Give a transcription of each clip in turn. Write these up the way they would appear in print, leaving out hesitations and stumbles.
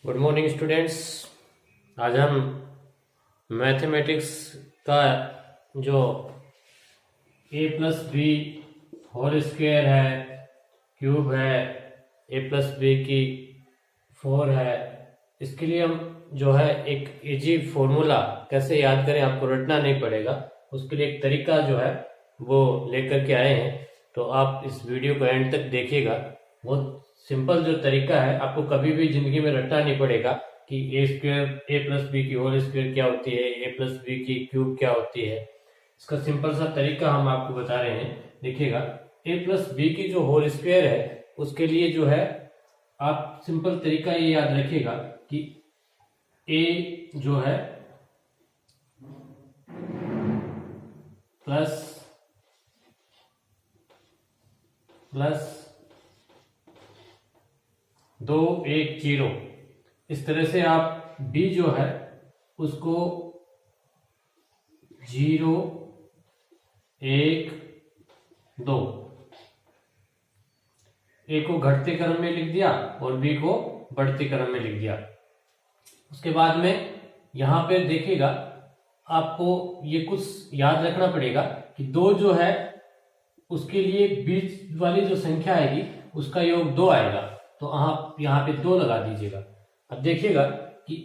Good morning students. आज हम mathematics का जो ए प्लस बी होल स्क्वायर है, क्यूब है, ए प्लस बी की 4 है, इसके लिए हम जो है एक इजी फॉर्मूला कैसे याद करें, आपको रटना नहीं पड़ेगा, उसके लिए एक तरीका जो है वो लेकर के आए हैं। तो आप इस वीडियो को एंड तक देखिएगा। बहुत सिंपल जो तरीका है, आपको कभी भी जिंदगी में रटना नहीं पड़ेगा कि ए स्क्वायर ए प्लस बी की होल स्क्वायर क्या होती है, ए प्लस बी की क्यूब क्या होती है। इसका सिंपल सा तरीका हम आपको बता रहे हैं, देखिएगा। ए प्लस बी की जो होल स्क्वायर है उसके लिए जो है आप सिंपल तरीका ये याद रखिएगा कि ए जो है प्लस प्लस 2 1 0, इस तरह से आप बी जो है उसको 0 1 2, ए को घटते क्रम में लिख दिया और बी को बढ़ते क्रम में लिख दिया। उसके बाद में यहां पे देखिएगा, आपको ये कुछ याद रखना पड़ेगा कि 2 जो है उसके लिए बीच वाली जो संख्या आएगी उसका योग 2 आएगा, तो आप यहाँ पे 2 लगा दीजिएगा। अब देखिएगा कि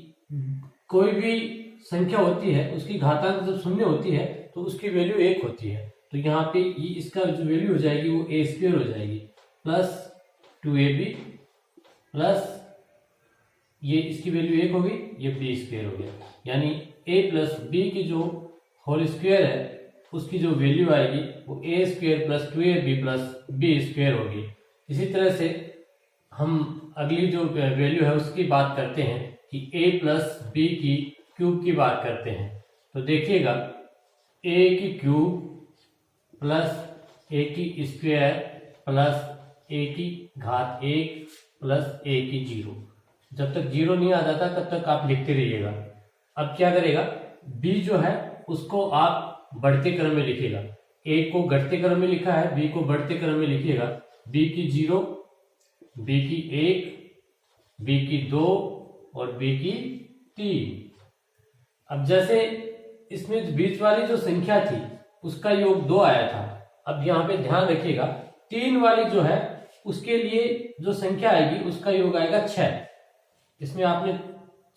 कोई भी संख्या होती है उसकी घातांक जब शून्य होती है तो उसकी वैल्यू 1 होती है, तो यहाँ पे इसका जो वैल्यू हो जाएगी वो ए स्क्वायर हो जाएगी प्लस 2ab प्लस ये इसकी वैल्यू 1 होगी, ये बी स्क्वायर हो गया। यानी ए प्लस बी की जो होल स्क्वायर है उसकी जो वैल्यू आएगी वो A square plus 2ab plus B square होगी। इसी तरह से हम अगली जो वैल्यू है उसकी बात करते हैं कि a प्लस बी की क्यूब की बात करते हैं। तो देखिएगा, a की क्यूब प्लस a की स्क्वायर प्लस a की घात 1 प्लस a की 0। जब तक 0 नहीं आ जाता तब तक आप लिखते रहिएगा। अब क्या करेगा, b जो है उसको आप बढ़ते क्रम में लिखिएगा। a को घटते क्रम में लिखा है, b को बढ़ते क्रम में लिखिएगा। b की 0, b की 1, b की 2 और b की 3। अब जैसे इसमें बीच वाली जो संख्या थी उसका योग 2 आया था। अब यहाँ पे ध्यान रखिएगा, 3 वाली जो है उसके लिए जो संख्या आएगी उसका योग आएगा 6। इसमें आपने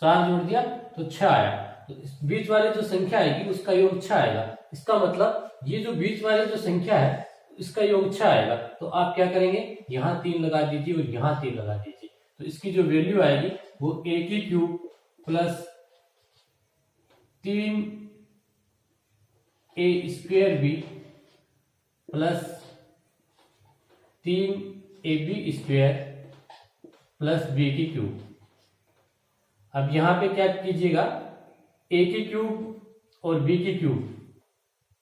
4 जोड़ दिया तो 6 आया, तो इस बीच वाली जो संख्या आएगी उसका योग 6 आएगा। इसका मतलब ये जो बीच वाली जो संख्या है इसका योग 6 आएगा, तो आप क्या करेंगे, यहाँ 3 लगा दीजिए और यहाँ 3 लगा दीजिए। तो इसकी जो वैल्यू आएगी वो a की cube plus 3 a square B plus 3 ab square plus b की क्यूब। अब यहाँ पे क्या कीजिएगा, a की क्यूब और b की क्यूब,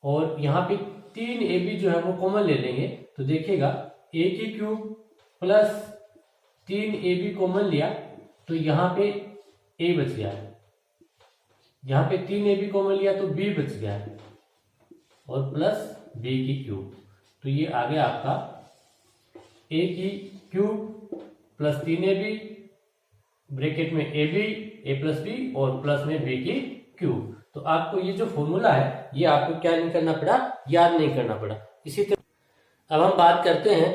और यहाँ पे 3ab जो है वो कॉमन ले लेंगे। तो देखिएगा, a की क्यूब प्लस 3ab कॉमन लिया तो यहाँ पे a बच गया है, यहाँ पे 3ab कॉमन लिया तो b बच गया है, और प्लस b की क्यूब। तो ये आ गया आपका a की क्यूब प्लस 3ab ब्रैकेट में ab a प्लस b और प्लस में b की क्यूब। तो आपको ये जो फॉर्मूला है ये आपको क्या नहीं करना पड़ा, याद नहीं करना पड़ा। इसी तरह अब हम बात करते हैं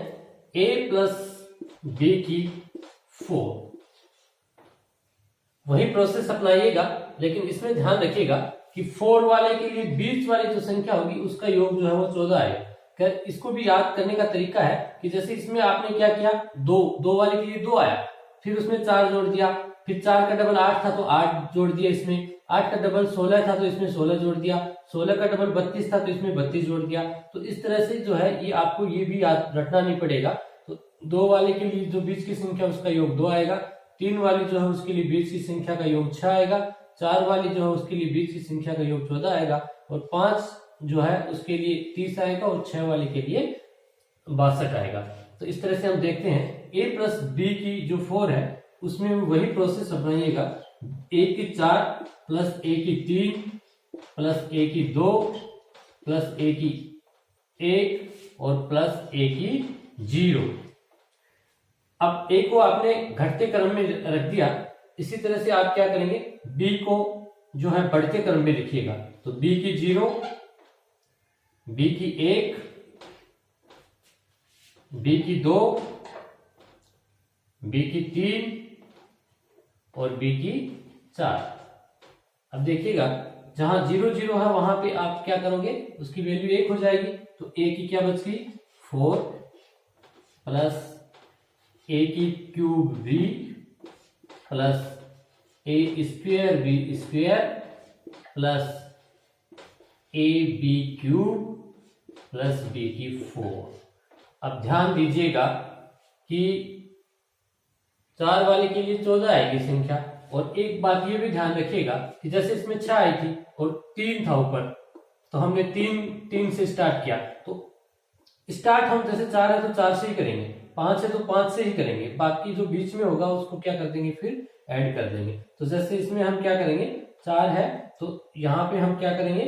a प्लस बी की 4। वही प्रोसेस अपनाइएगा, लेकिन इसमें ध्यान रखिएगा कि 4 वाले के लिए बीच वाली जो संख्या होगी उसका योग जो है वो 14 आएगा। इसको भी याद करने का तरीका है कि जैसे इसमें आपने क्या किया, 2 वाले के लिए 2 आया, फिर उसमें 4 जोड़ दिया, फिर 4 का डबल 8 था तो 8 जोड़ दिया, इसमें 8 का डबल 16 था तो इसमें 16 जोड़ दिया, 16 का डबल 32 था तो इसमें 32 जोड़ दिया। तो इस तरह से जो है ये आपको ये भी याद रखना नहीं पड़ेगा। तो 2 वाले के लिए जो बीच की संख्या उसका योग 2 आएगा, 3 वाली जो है उसके लिए बीच की संख्या का योग 6 आएगा, 4 वाली जो है उसके लिए बीच की संख्या का योग 14 आएगा, और 5 जो है उसके लिए 30 आएगा, और 6 वाले के लिए 62 आएगा। तो इस तरह से हम देखते हैं a प्लस बी की जो 4 है उसमें वही प्रोसेस अपनाइएगा। a की 4 प्लस a की 3 प्लस a की 2 प्लस a की 1 और प्लस a की 0। अब a को आपने घटते क्रम में रख दिया इसी तरह से आप क्या करेंगे, b को जो है बढ़ते क्रम में लिखिएगा। तो b की 0, b की 1, b की 2, b की 3 और b की 4। अब देखिएगा जहां 0 0 है वहां पे आप क्या करोगे, उसकी वैल्यू 1 हो जाएगी। तो a की क्या बच गई 4 प्लस a की cube b plus a square b square plus a b cube plus b की 4। अब ध्यान दीजिएगा कि 4 वाले के लिए 14 आएगी संख्या। और एक बात ये भी ध्यान रखिएगा कि जैसे इसमें 6 आई थी और 3 था ऊपर, तो हमने 3 से स्टार्ट किया। तो स्टार्ट हम जैसे 4 है तो 4 से ही करेंगे, 5 है तो 5 से ही करेंगे, बाकी जो बीच में होगा उसको क्या कर देंगे, फिर ऐड कर देंगे। तो जैसे इसमें हम क्या करेंगे, 4 है तो यहाँ पे हम क्या करेंगे,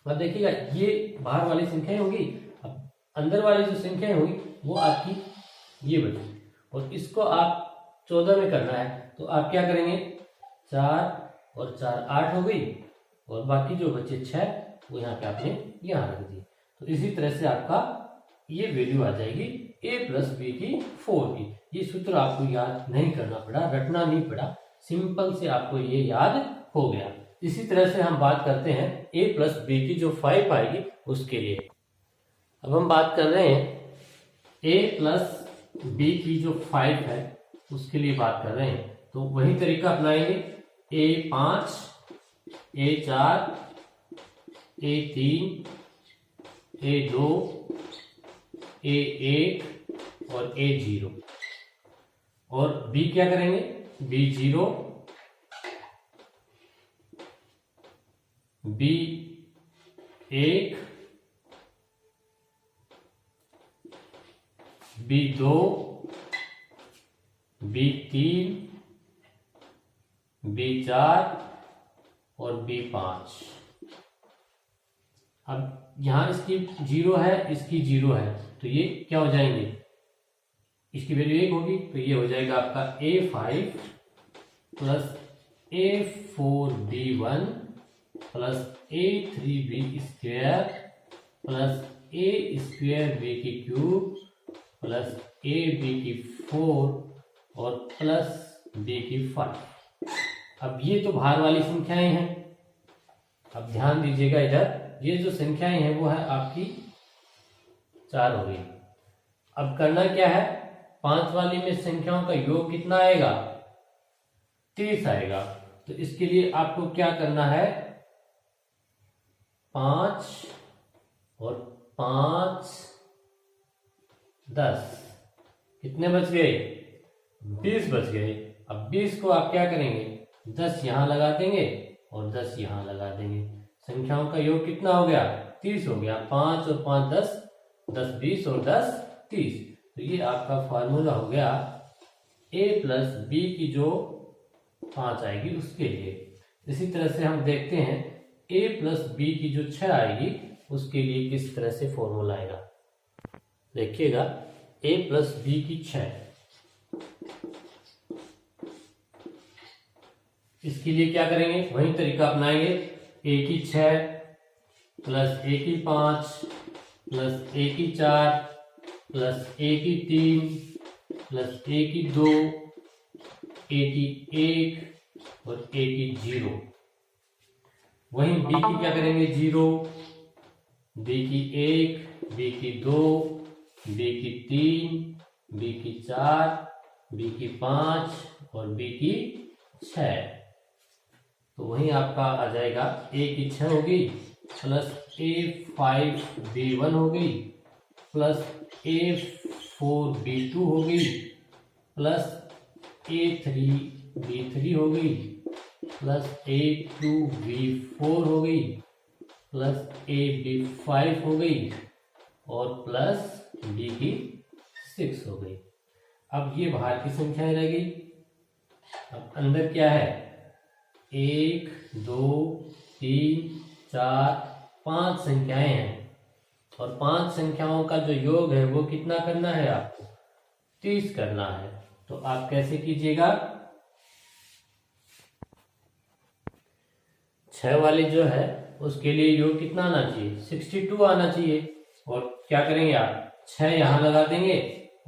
अब देखिएगा ये बाहर वाली संख्याएं होगी, अब अंदर वाली जो संख्याएं होगी वो आपकी ये बची, और इसको आप 14 में करना है। तो आप क्या करेंगे, 4 और 4 8 हो गई, और बाकी जो बचे 6 वो यहाँ पे आपने यहाँ रख दी। तो इसी तरह से आपका ये वैल्यू आ जाएगी a प्लस बी की 4 की। ये सूत्र आपको याद नहीं करना पड़ा, रटना नहीं पड़ा, सिंपल से आपको ये याद हो गया। इसी तरह से हम बात करते हैं a प्लस बी की जो 5 आएगी उसके लिए। अब हम बात कर रहे हैं a प्लस बी की जो 5 है उसके लिए बात कर रहे हैं। तो वही तरीका अपनाएंगे, a5, a4, a3, a2, a1 और a0। और b क्या करेंगे, b0, b1, b2, b3, b4 और b5। अब यहां इसकी 0 है, इसकी 0 है, तो ये क्या हो जाएंगे, इसकी वैल्यू 1 होगी, तो ये हो जाएगा आपका a5 plus a4b1 plus a3b square plus a square b की क्यूब प्लस a b की 4 और प्लस b की 5। अब ये तो बाहर वाली संख्याएं हैं। अब ध्यान दीजिएगा इधर, ये जो संख्याएं हैं वो है आपकी 4 हो गई। अब करना क्या है, 5 वाली में संख्याओं का योग कितना आएगा, 30 आएगा। तो इसके लिए आपको क्या करना है, 5 और 5 10, कितने बच गए, 20 बच गए। अब 20 को आप क्या करेंगे, 10 यहां लगा देंगे और 10 यहां लगा देंगे। संख्याओं का योग कितना हो गया, 30 हो गया। 5 और 5 10, 10 20 और 10 30। तो ये आपका फॉर्मूला हो गया a प्लस बी की जो 5 आएगी उसके लिए। इसी तरह से हम देखते हैं a प्लस बी की जो 6 आएगी उसके लिए किस तरह से फॉर्मूला आएगा। देखिएगा a प्लस बी की 6, इसके लिए क्या करेंगे, वही तरीका अपनाएंगे, a की 6 प्लस a की 5 प्लस a की 4 प्लस a की 3 प्लस a की 2, a की 1 और a की 0। वहीं b की क्या करेंगे, 0, b की 1, b की 2, b की 3, b की 4, b की 5 और b की 6। तो वहीं आपका आ जाएगा a की 6 होगी प्लस a5b1 होगी प्लस a4b2 होगी प्लस a3b3 होगी प्लस a2b4 होगी प्लस ab5 हो गई और प्लस b की 6 हो गई। अब ये बाहर की संख्याएं रह गई। अब अंदर क्या है, 1 2 3 4 5 संख्याएं हैं और 5 संख्याओं का जो योग है वो कितना करना है आपको, 30 करना है। तो आप कैसे कीजिएगा, 6 वाली जो है उसके लिए योग कितना आना चाहिए, 62 आना चाहिए। और क्या करेंगे आप, 6 यहां लगा देंगे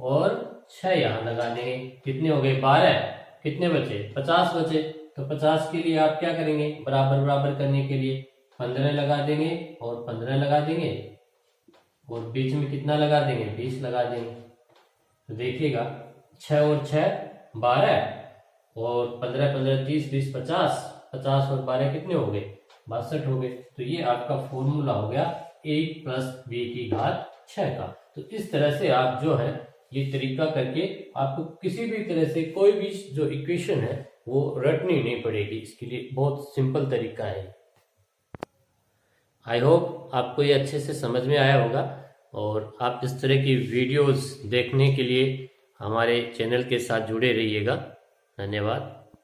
और 6 यहां लगा देंगे, कितने हो गए 12, कितने बचे 50 बचे। तो 50 के लिए आप क्या करेंगे, बराबर बराबर करने के लिए 15 लगा देंगे और 15 लगा देंगे और बीच में कितना लगा देंगे, 20 लगा देंगे। तो देखिएगा 6 और 6 12 और 15 15 30 20 50, 50 और 12 कितने हो गए, 62 हो गए। तो ये आपका फॉर्मूला हो गया a प्लस b की घात 6 का। तो इस तरह से आप जो है ये तरीका करके आपको किसी भी तरह से कोई भी जो इक्वेशन है वो रटनी नहीं पड़ेगी, इसके लिए बहुत सिंपल तरीका है। आई होप आपको ये अच्छे से समझ में आया होगा और आप इस तरह की वीडियोस देखने के लिए हमारे चैनल के साथ जुड़े रहिएगा। धन्यवाद।